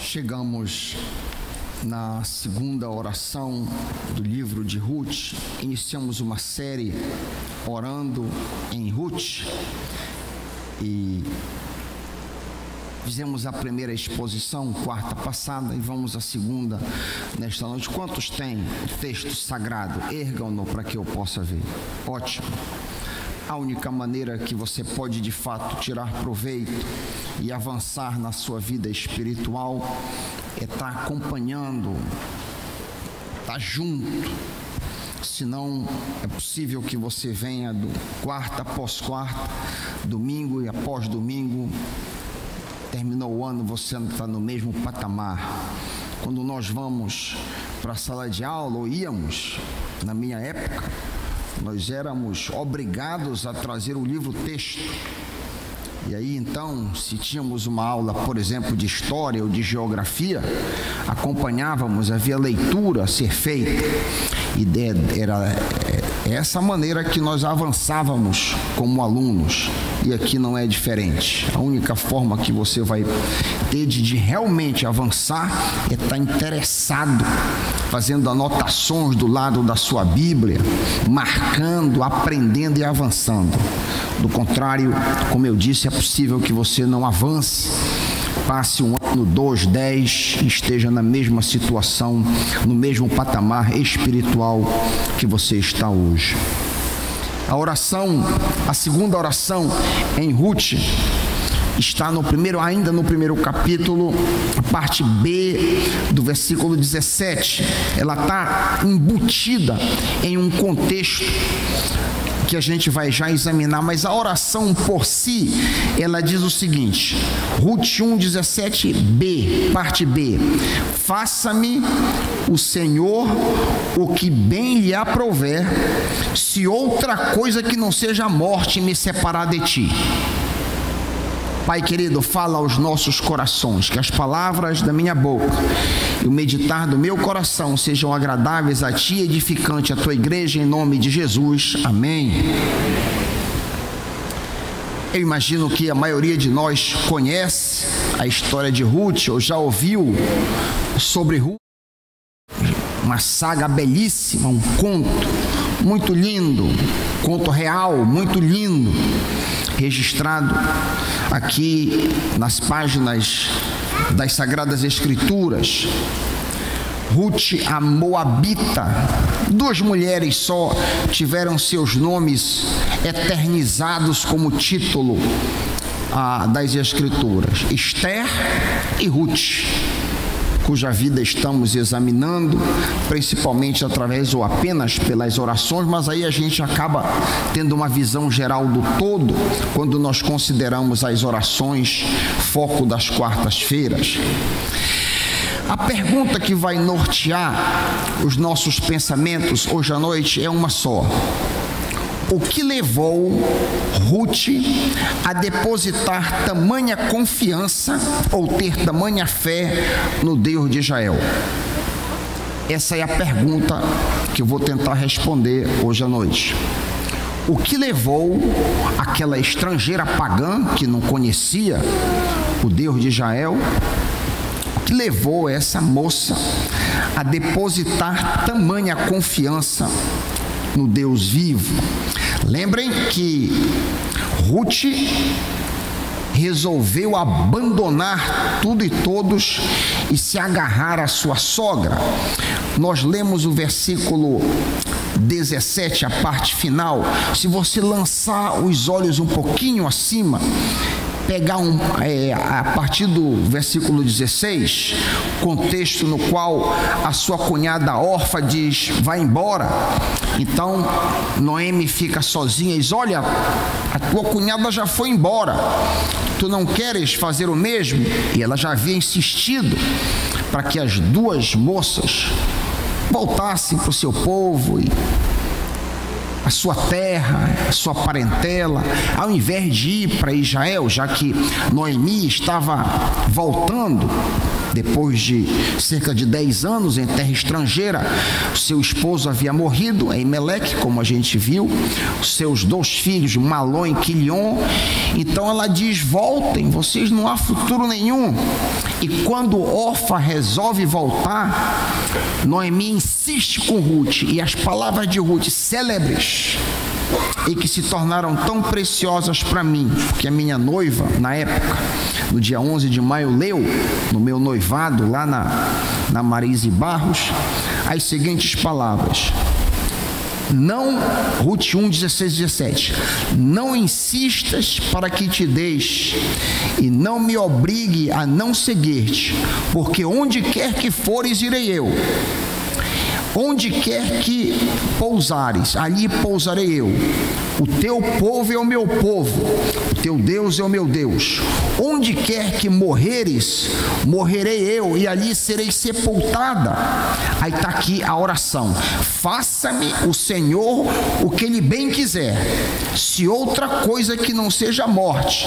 Chegamos na segunda oração do livro de Ruth. Iniciamos uma série orando em Ruth e fizemos a primeira exposição quarta passada e vamos à segunda nesta noite. Quantos têm o texto sagrado? Ergam-no para que eu possa ver. Ótimo. A única maneira que você pode de fato tirar proveito e avançar na sua vida espiritual é estar acompanhando, estar junto. Senão é possível que você venha do quarta após quarta, domingo e após domingo, terminou o ano, você não está no mesmo patamar. Quando nós vamos para a sala de aula, ou íamos, na minha época, nós éramos obrigados a trazer o livro-texto. E aí, então, se tínhamos uma aula, por exemplo, de história ou de geografia, acompanhávamos, havia leitura a ser feita. E era essa maneira que nós avançávamos como alunos. E aqui não é diferente. A única forma que você vai ter de realmente avançar é estar interessado, fazendo anotações do lado da sua Bíblia, marcando, aprendendo e avançando. Do contrário, como eu disse, é possível que você não avance, passe um ano, 2, 10 e esteja na mesma situação, no mesmo patamar espiritual que você está hoje. A segunda oração em Ruth está ainda no primeiro capítulo, a parte B do versículo 17. Ela está embutida em um contexto que a gente vai já examinar, mas a oração por si, ela diz o seguinte, Ruth 1:17b, parte B: faça-me o Senhor o que bem lhe aprouver, se outra coisa que não seja a morte me separar de ti. Pai querido, fala aos nossos corações, que as palavras da minha boca e o meditar do meu coração sejam agradáveis a ti, edificante a tua igreja, em nome de Jesus. Amém. Eu imagino que a maioria de nós conhece a história de Ruth, ou já ouviu sobre Ruth, uma saga belíssima, um conto muito lindo, conto real, muito lindo, registrado aqui nas páginas das Sagradas Escrituras. Ruth, a Moabita, duas mulheres só tiveram seus nomes eternizados como título das Escrituras: Esther e Ruth, cuja vida estamos examinando, principalmente através ou apenas pelas orações, mas aí a gente acaba tendo uma visão geral do todo quando nós consideramos as orações, foco das quartas-feiras. A pergunta que vai nortear os nossos pensamentos hoje à noite é uma só: o que levou Ruth a depositar tamanha confiança ou ter tamanha fé no Deus de Israel? Essa é a pergunta que eu vou tentar responder hoje à noite. O que levou aquela estrangeira pagã que não conhecia o Deus de Israel? O que levou essa moça a depositar tamanha confiança no Deus vivo? Lembrem que Ruth resolveu abandonar tudo e todos e se agarrar à sua sogra. Nós lemos o versículo 17, a parte final. Se você lançar os olhos um pouquinho acima, pegar a partir do versículo 16, contexto no qual a sua cunhada órfã diz: vai embora. Então Noemi fica sozinha e diz: olha, a tua cunhada já foi embora, tu não queres fazer o mesmo? E ela já havia insistido para que as duas moças voltassem para o seu povo e a sua terra, a sua parentela, ao invés de ir para Israel, já que Noemi estava voltando depois de cerca de 10 anos em terra estrangeira. Seu esposo havia morrido, Elimeleque, como a gente viu, seus 2 filhos, Malom e Quilion. Então ela diz: voltem, vocês não há futuro nenhum. E quando Orfa resolve voltar, Noemi insiste com Ruth, e as palavras de Ruth, célebres, e que se tornaram tão preciosas para mim, porque a minha noiva, na época, no dia 11 de maio, leu no meu noivado, lá na Marise Barros, as seguintes palavras. Não, Ruth 1, 16 e 17, não insistas para que te deixe, e não me obrigue a não seguir-te, porque onde quer que fores, irei eu. Onde quer que pousares, ali pousarei eu. O teu povo é o meu povo, o teu Deus é o meu Deus. Onde quer que morreres, morrerei eu, e ali serei sepultada. Aí está aqui a oração. Faça-me o Senhor o que Ele bem quiser, se outra coisa que não seja a morte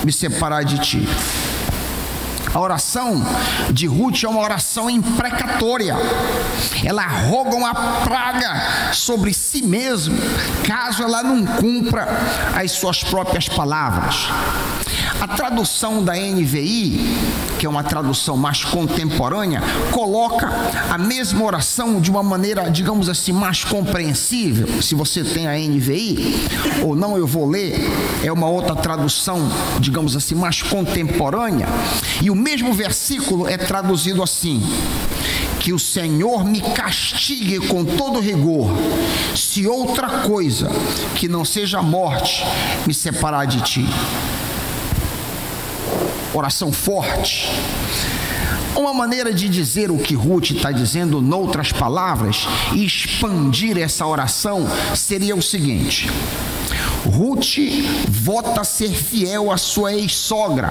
me separar de ti. A oração de Ruth é uma oração imprecatória. Ela roga uma praga sobre si mesma, caso ela não cumpra as suas próprias palavras. A tradução da NVI, que é uma tradução mais contemporânea, coloca a mesma oração de uma maneira, digamos assim, mais compreensível. Se você tem a NVI, ou não, eu vou ler, é uma outra tradução, digamos assim, mais contemporânea, e o mesmo versículo é traduzido assim: que o Senhor me castigue com todo rigor, se outra coisa que não seja a morte me separar de ti. Oração forte. Uma maneira de dizer o que Ruth está dizendo, noutras palavras, e expandir essa oração, seria o seguinte: Ruth vota ser fiel à sua ex-sogra,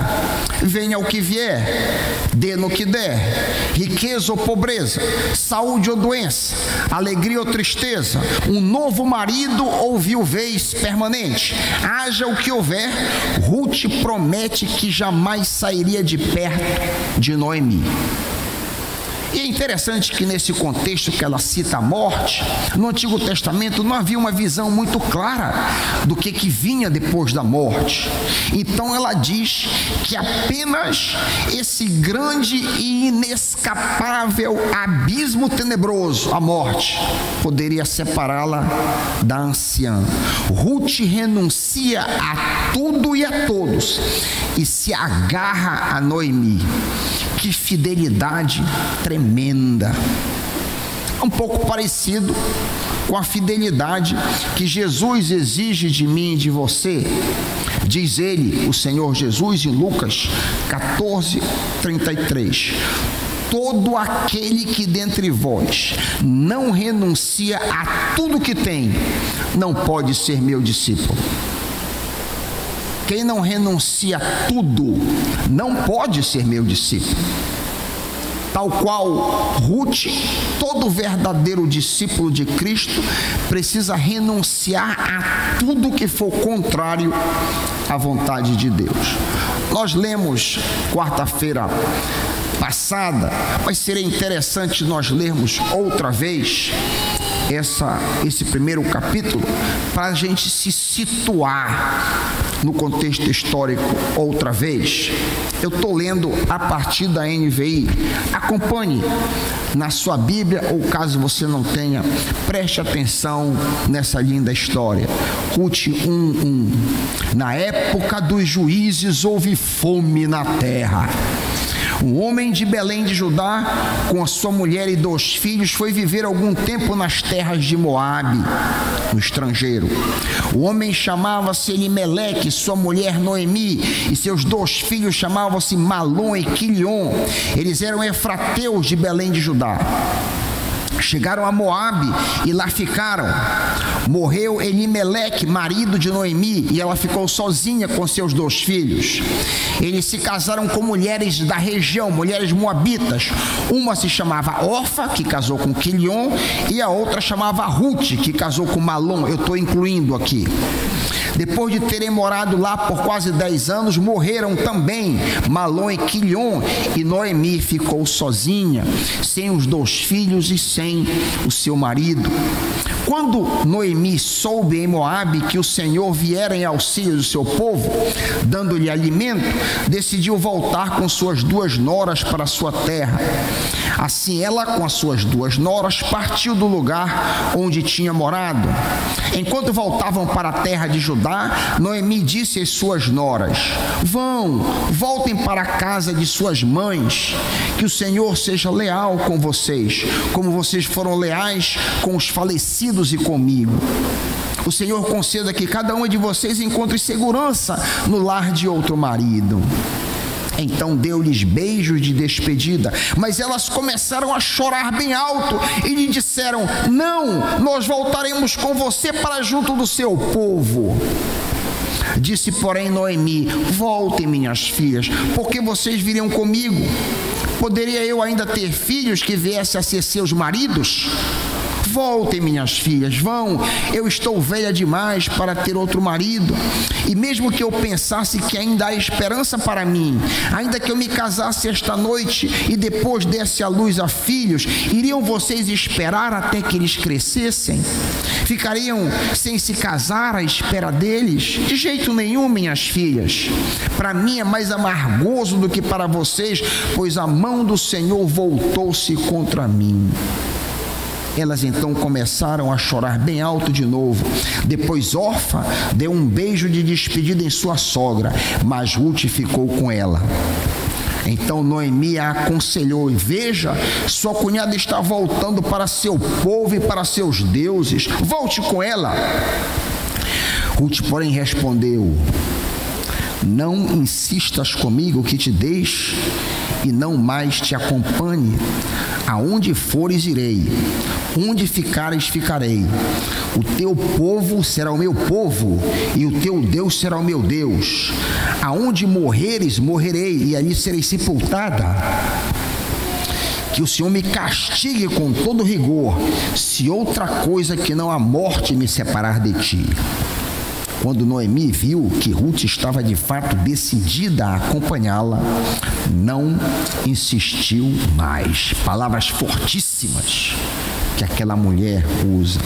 venha o que vier, dê no que der, riqueza ou pobreza, saúde ou doença, alegria ou tristeza, um novo marido ou viuvez permanente, haja o que houver, Ruth promete que jamais sairia de perto de Noemi. E é interessante que nesse contexto que ela cita a morte, no Antigo Testamento não havia uma visão muito clara do que vinha depois da morte. Então ela diz que apenas esse grande e inescapável abismo tenebroso, a morte, poderia separá-la da anciã. Ruth renuncia a tudo e a todos e se agarra a Noemi. Que fidelidade tremenda! Um pouco parecido com a fidelidade que Jesus exige de mim e de você. Diz ele, o Senhor Jesus, em Lucas 14, 33. Todo aquele que dentre vós não renuncia a tudo que tem, não pode ser meu discípulo. Quem não renuncia a tudo, não pode ser meu discípulo. Tal qual Ruth, todo verdadeiro discípulo de Cristo precisa renunciar a tudo que for contrário à vontade de Deus. Nós lemos quarta-feira passada, mas seria interessante nós lermos outra vez esse primeiro capítulo, para a gente se situar no contexto histórico outra vez. Eu estou lendo a partir da NVI. Acompanhe na sua Bíblia, ou caso você não tenha, preste atenção nessa linda história. Ruth 1:1. Na época dos juízes houve fome na terra. Um homem de Belém de Judá, com a sua mulher e 2 filhos, foi viver algum tempo nas terras de Moabe, no estrangeiro. O homem chamava-se Elimeleque, sua mulher Noemi, e seus 2 filhos chamavam-se Malom e Quilion. Eles eram efrateus de Belém de Judá. Chegaram a Moabe e lá ficaram. Morreu Elimeleque, marido de Noemi, e ela ficou sozinha com seus 2 filhos. Eles se casaram com mulheres da região, mulheres moabitas. Uma se chamava Orfa, que casou com Quilion, e a outra chamava Ruth, que casou com Malom. Eu estou incluindo aqui. Depois de terem morado lá por quase 10 anos, morreram também Malom e Quilion, e Noemi ficou sozinha, sem os 2 filhos e sem o seu marido. Quando Noemi soube em Moabe que o Senhor viera em auxílio do seu povo, dando-lhe alimento, decidiu voltar com suas 2 noras para sua terra. Assim ela, com as suas 2 noras, partiu do lugar onde tinha morado. Enquanto voltavam para a terra de Judá, Noemi disse às suas noras: voltem para a casa de suas mães, que o Senhor seja leal com vocês, como vocês foram leais com os falecidos e comigo. O Senhor conceda que cada uma de vocês encontre segurança no lar de outro marido. Então deu-lhes beijos de despedida, mas elas começaram a chorar bem alto e lhe disseram: não, nós voltaremos com você para junto do seu povo. Disse, porém, Noemi: voltem, minhas filhas, porque vocês viriam comigo. Poderia eu ainda ter filhos que viessem a ser seus maridos? Voltem, minhas filhas, vão, eu estou velha demais para ter outro marido. E mesmo que eu pensasse que ainda há esperança para mim, ainda que eu me casasse esta noite e depois desse à luz a filhos, iriam vocês esperar até que eles crescessem? Ficariam sem se casar à espera deles? De jeito nenhum, minhas filhas. Para mim é mais amargoso do que para vocês, pois a mão do Senhor voltou-se contra mim. Elas então começaram a chorar bem alto de novo. Depois Orfa deu um beijo de despedida em sua sogra, mas Ruth ficou com ela. Então Noemi a aconselhou: veja, sua cunhada está voltando para seu povo e para seus deuses, volte com ela. Ruth, porém, respondeu: não insistas comigo que te deixe e não mais te acompanhe. Aonde fores, irei, onde ficares, ficarei. O teu povo será o meu povo, e o teu Deus será o meu Deus. Aonde morreres, morrerei, e ali serei sepultada. Que o Senhor me castigue com todo rigor, se outra coisa que não a morte me separar de ti. Quando Noemi viu que Ruth estava de fato decidida a acompanhá-la, não insistiu mais. Palavras fortíssimas que aquela mulher usa.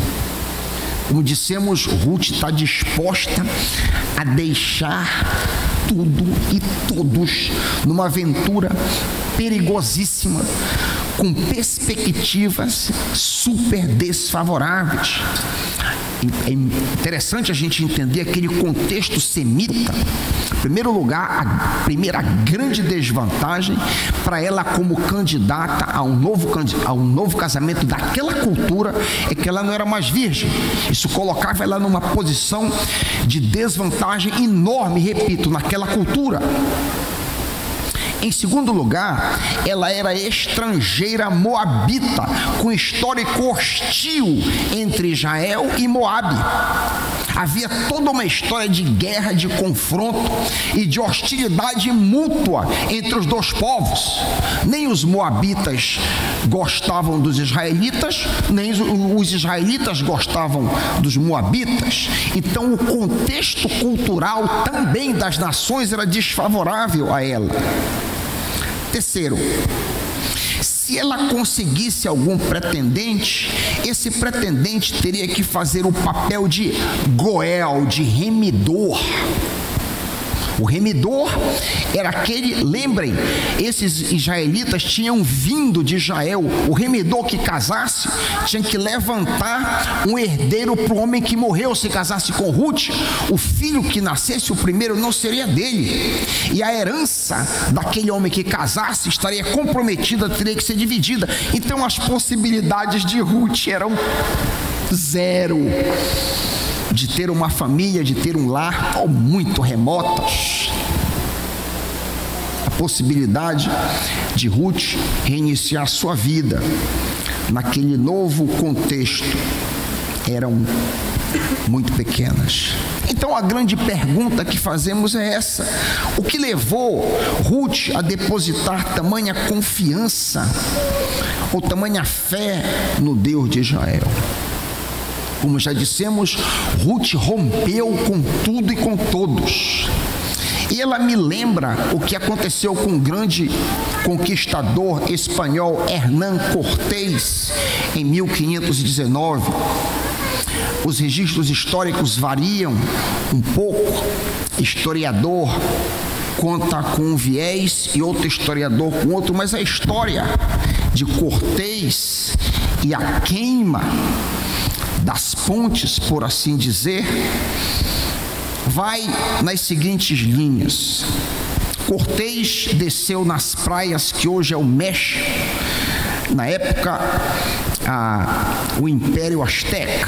Como dissemos, Ruth está disposta a deixar tudo e todos numa aventura perigosíssima, com perspectivas super desfavoráveis. É interessante a gente entender aquele contexto semita. Em primeiro lugar, a primeira grande desvantagem para ela como candidata a um novo casamento daquela cultura é que ela não era mais virgem. Isso colocava ela numa posição de desvantagem enorme, repito, naquela cultura. Em segundo lugar, ela era estrangeira moabita, com histórico hostil entre Israel e Moabe. Havia toda uma história de guerra, de confronto e de hostilidade mútua entre os dois povos. Nem os moabitas gostavam dos israelitas, nem os israelitas gostavam dos moabitas. Então o contexto cultural também das nações era desfavorável a ela. Terceiro, se ela conseguisse algum pretendente, esse pretendente teria que fazer o papel de goel, de remidor. O remidor era aquele, lembrem, esses israelitas tinham vindo de Israel. O remidor que casasse tinha que levantar um herdeiro para o homem que morreu. Se casasse com Ruth, o filho que nascesse, o primeiro, não seria dele. E a herança daquele homem que casasse estaria comprometida, teria que ser dividida. Então as possibilidades de Ruth eram zero. De ter uma família, de ter um lar, ou muito remotas. A possibilidade de Ruth reiniciar sua vida naquele novo contexto eram muito pequenas. Então a grande pergunta que fazemos é essa: o que levou Ruth a depositar tamanha confiança ou tamanha fé no Deus de Israel? Como já dissemos, Ruth rompeu com tudo e com todos. E ela me lembra o que aconteceu com o grande conquistador espanhol Hernán Cortés em 1519. os registros históricos variam um pouco. Historiador conta com um viés e outro historiador com outro, mas a história de Cortês e a queima das pontes, por assim dizer, vai nas seguintes linhas. Cortês desceu nas praias que hoje é o México, na época o Império Azteca.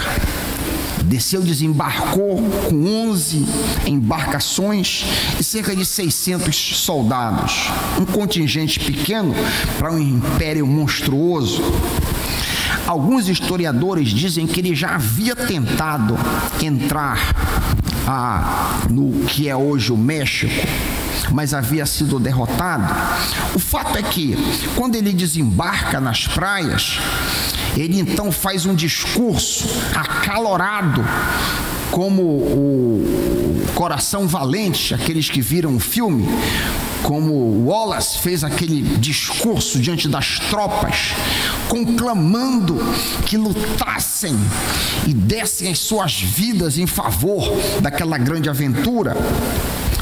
Desceu, desembarcou com 11 embarcações e cerca de 600 soldados. Um contingente pequeno para um império monstruoso. Alguns historiadores dizem que ele já havia tentado entrar no que é hoje o México, mas havia sido derrotado. O fato é que, quando ele desembarca nas praias, ele então faz um discurso acalorado, como o Coração Valente, aqueles que viram o filme, como Wallace fez aquele discurso diante das tropas, conclamando que lutassem e dessem as suas vidas em favor daquela grande aventura.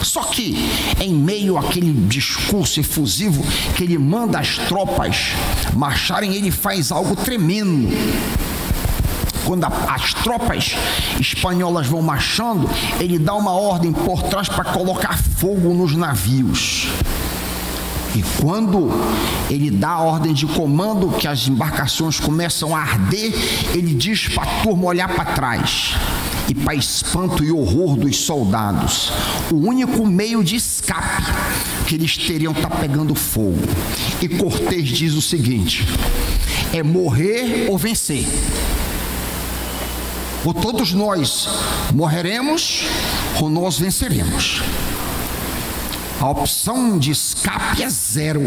Só que, em meio àquele discurso efusivo que ele manda as tropas marcharem, ele faz algo tremendo. Quando as tropas espanholas vão marchando, ele dá uma ordem por trás para colocar fogo nos navios. E quando ele dá a ordem de comando, que as embarcações começam a arder, ele diz para a turma olhar para trás. E para espanto e horror dos soldados, o único meio de escape que eles teriam está pegando fogo. E Cortês diz o seguinte: é morrer ou vencer. Ou todos nós morreremos, ou nós venceremos. A opção de escape é zero.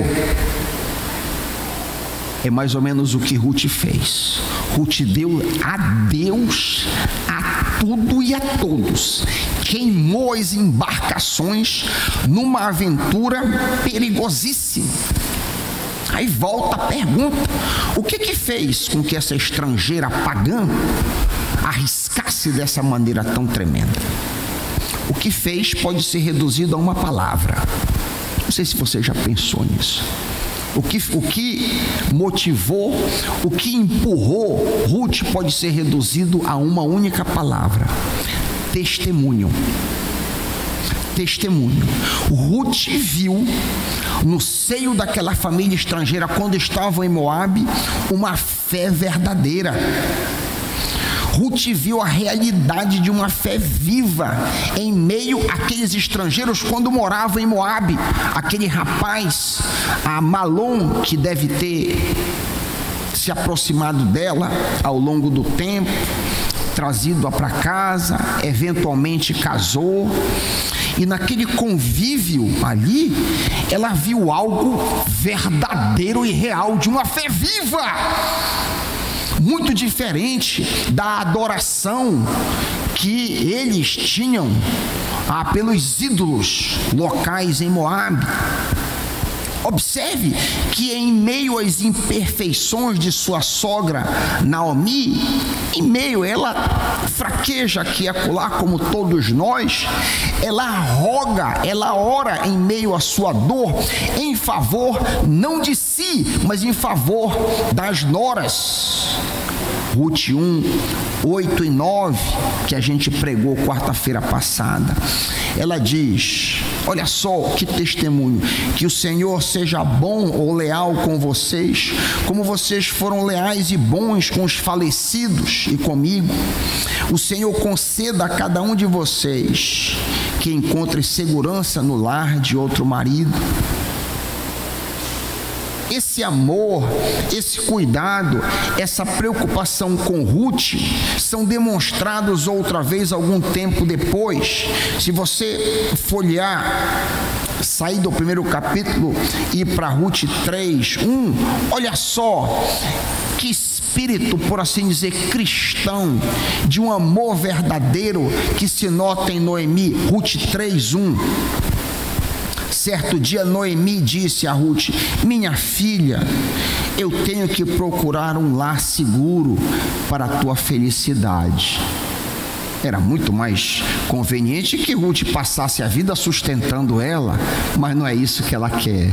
É mais ou menos o que Ruth fez. Ruth deu adeus a tudo e a todos. Queimou as embarcações numa aventura perigosíssima. Aí volta a pergunta: o que fez com que essa estrangeira pagã arriscasse dessa maneira tão tremenda? O que fez pode ser reduzido a uma palavra. Não sei se você já pensou nisso. O que motivou, o que empurrou Ruth pode ser reduzido a uma única palavra: testemunho. Testemunho. Ruth viu no seio daquela família estrangeira, quando estavam em Moabe, uma fé verdadeira. Ruth viu a realidade de uma fé viva em meio àqueles estrangeiros quando moravam em Moabe. Aquele rapaz, a Malom, que deve ter se aproximado dela ao longo do tempo, trazido-a para casa, eventualmente casou. E naquele convívio ali, ela viu algo verdadeiro e real, de uma fé viva, muito diferente da adoração que eles tinham pelos ídolos locais em Moabe. Observe que em meio às imperfeições de sua sogra Naomi, em meio, ela fraqueja aqui e acolá como todos nós, ela roga, ela ora em meio à sua dor, em favor não de si, mas em favor das noras. Ruth 1, 8 e 9, que a gente pregou quarta-feira passada, ela diz: olha só que testemunho, que o Senhor seja bom ou leal com vocês, como vocês foram leais e bons com os falecidos e comigo. O Senhor conceda a cada um de vocês que encontre segurança no lar de outro marido. Esse amor, esse cuidado, essa preocupação com Ruth são demonstrados outra vez algum tempo depois. Se você folhear, sair do primeiro capítulo e ir para Ruth 3, 1, olha só que espírito, por assim dizer, cristão, de um amor verdadeiro que se nota em Noemi. Ruth 3, 1. Certo dia, Noemi disse a Ruth: minha filha, eu tenho que procurar um lar seguro para a tua felicidade. Era muito mais conveniente que Ruth passasse a vida sustentando ela, mas não é isso que ela quer.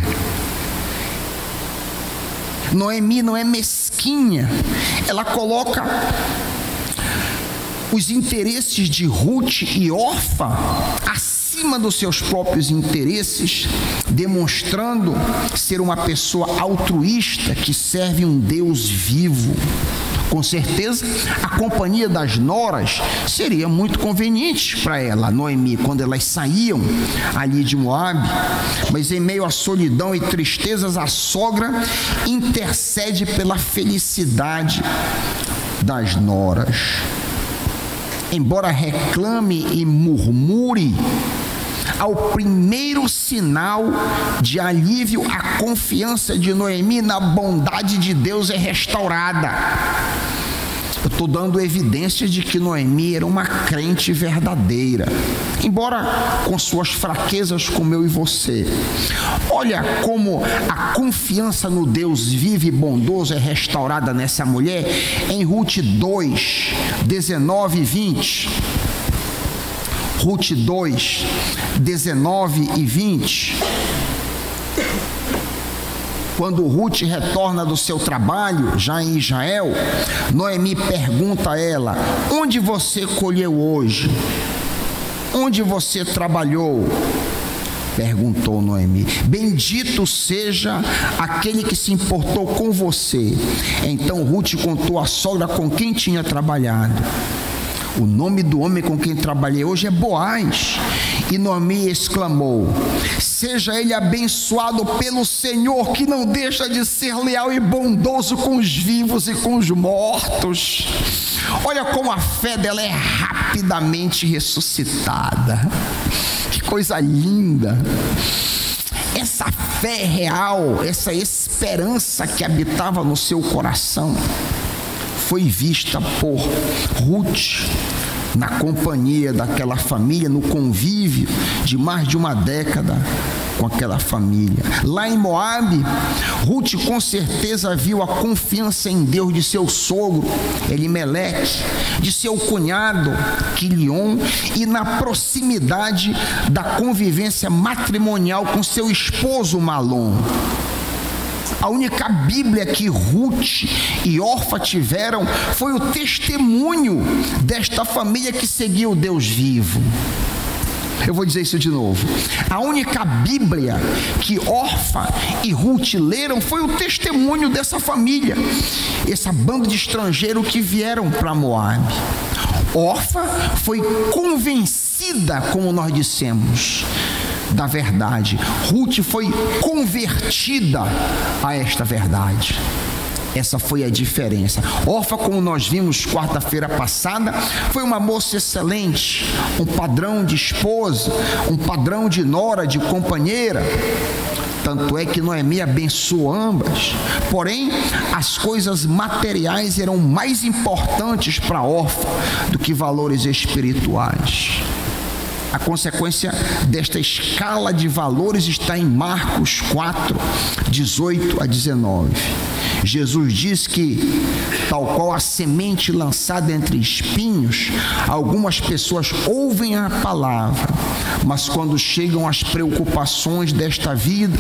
Noemi não é mesquinha, ela coloca os interesses de Ruth e Orfa acima dos seus próprios interesses, demonstrando ser uma pessoa altruísta que serve um Deus vivo. Com certeza, a companhia das noras seria muito conveniente para ela, Noemi, quando elas saíam ali de Moabe. Mas em meio à solidão e tristezas, a sogra intercede pela felicidade das noras. Embora reclame e murmure, ao primeiro sinal de alívio, a confiança de Noemi na bondade de Deus é restaurada. Eu estou dando evidência de que Noemi era uma crente verdadeira, embora com suas fraquezas como eu e você. Olha como a confiança no Deus vivo e bondoso é restaurada nessa mulher em Ruth 2, 19 e 20. Ruth 2, 19 e 20. Quando Ruth retorna do seu trabalho, já em Israel, Noemi pergunta a ela: onde você colheu hoje? Onde você trabalhou? Perguntou Noemi. Bendito seja aquele que se importou com você. Então Ruth contou à sogra com quem tinha trabalhado. O nome do homem com quem trabalhei hoje é Boaz. E Noemi exclamou: seja ele abençoado pelo Senhor, que não deixa de ser leal e bondoso com os vivos e com os mortos. Olha como a fé dela é rapidamente ressuscitada. Que coisa linda! Essa fé real, essa esperança que habitava no seu coração, foi vista por Ruth na companhia daquela família, no convívio de mais de uma década com aquela família. Lá em Moabe, Ruth com certeza viu a confiança em Deus de seu sogro Elimeleque, de seu cunhado Quilion, e na proximidade da convivência matrimonial com seu esposo Malom. A única Bíblia que Ruth e Orfa tiveram foi o testemunho desta família que seguia o Deus vivo. Eu vou dizer isso de novo. A única Bíblia que Orfa e Ruth leram foi o testemunho dessa família, essa banda de estrangeiros que vieram para Moabe. Orfa foi convencida, como nós dissemos, da verdade. Ruth foi convertida a esta verdade. Essa foi a diferença. Orfa, como nós vimos quarta-feira passada, foi uma moça excelente, um padrão de esposa, um padrão de nora, de companheira. Tanto é que Noemi abençoou ambas. Porém, as coisas materiais eram mais importantes para Orfa do que valores espirituais. A consequência desta escala de valores está em Marcos 4, 18 a 19. Jesus diz que, tal qual a semente lançada entre espinhos, algumas pessoas ouvem a palavra, mas quando chegam as preocupações desta vida,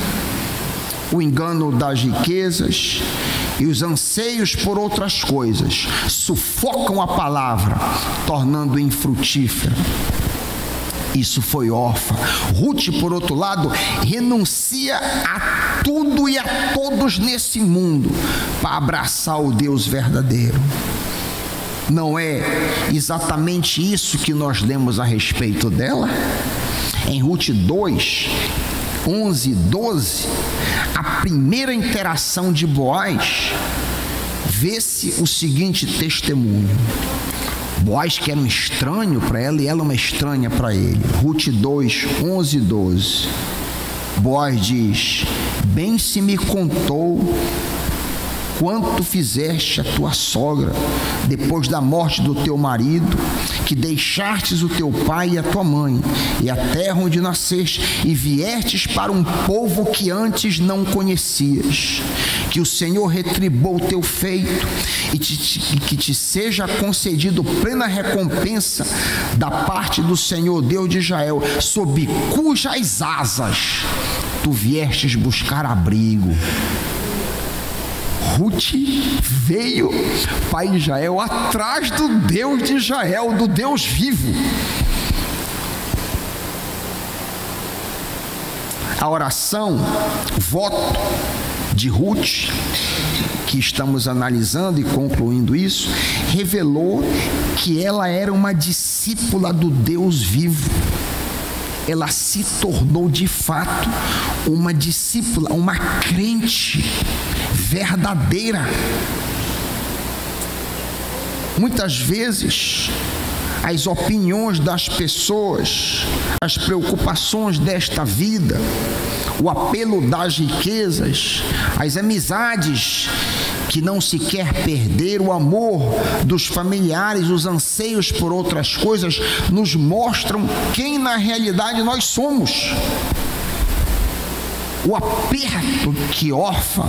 o engano das riquezas e os anseios por outras coisas, sufocam a palavra, tornando infrutífera. Isso foi Orfa. Ruth, por outro lado, renuncia a tudo e a todos nesse mundo para abraçar o Deus verdadeiro. Não é exatamente isso que nós lemos a respeito dela? Em Ruth 2, 11 e 12, a primeira interação de Boaz, vê-se o seguinte testemunho. Boaz, que era um estranho para ela, e ela uma estranha para ele. Ruth 2, 11 e 12. Boaz diz: bem se me contou quanto fizeste a tua sogra, depois da morte do teu marido, que deixastes o teu pai e a tua mãe, e a terra onde nasceste, e viestes para um povo que antes não conhecias. Que o Senhor retribua o teu feito, e que te seja concedido plena recompensa da parte do Senhor Deus de Israel, sob cujas asas tu viestes buscar abrigo. Ruth veio para Israel atrás do Deus de Israel, do Deus vivo. A oração, o voto de Ruth, que estamos analisando e concluindo isso, revelou que ela era uma discípula do Deus vivo. Ela se tornou de fato uma discípula, uma crente verdadeira. Muitas vezes as opiniões das pessoas, as preocupações desta vida, o apelo das riquezas, as amizades que não se quer perder, o amor dos familiares, os anseios por outras coisas, nos mostram quem na realidade nós somos. O aperto que Orfa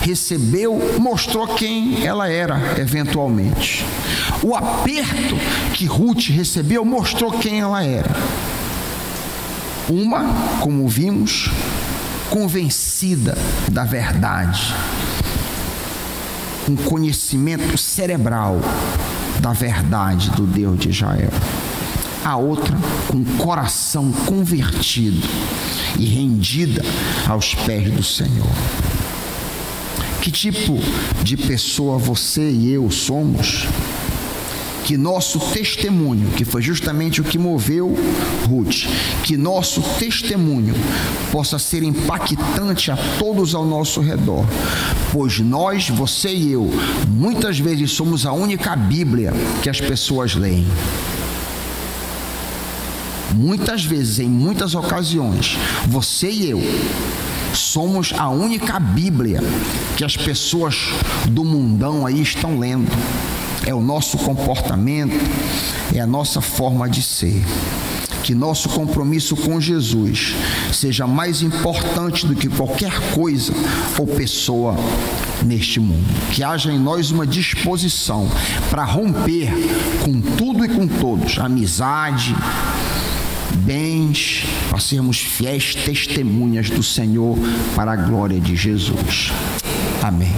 recebeu mostrou quem ela era eventualmente. O aperto que Ruth recebeu mostrou quem ela era. Uma, como vimos, convencida da verdade, um conhecimento cerebral da verdade do Deus de Israel. A outra, com o coração convertido e rendida aos pés do Senhor. Que tipo de pessoa você e eu somos? Que nosso testemunho, que foi justamente o que moveu Ruth, que nosso testemunho possa ser impactante a todos ao nosso redor, pois nós, você e eu, muitas vezes somos a única Bíblia que as pessoas leem. Muitas vezes, em muitas ocasiões, você e eu somos a única Bíblia que as pessoas do mundão aí estão lendo. É o nosso comportamento, é a nossa forma de ser. Que nosso compromisso com Jesus seja mais importante do que qualquer coisa ou pessoa neste mundo. Que haja em nós uma disposição para romper com tudo e com todos, amizade, bens, para sermos fiéis testemunhas do Senhor para a glória de Jesus. Amém.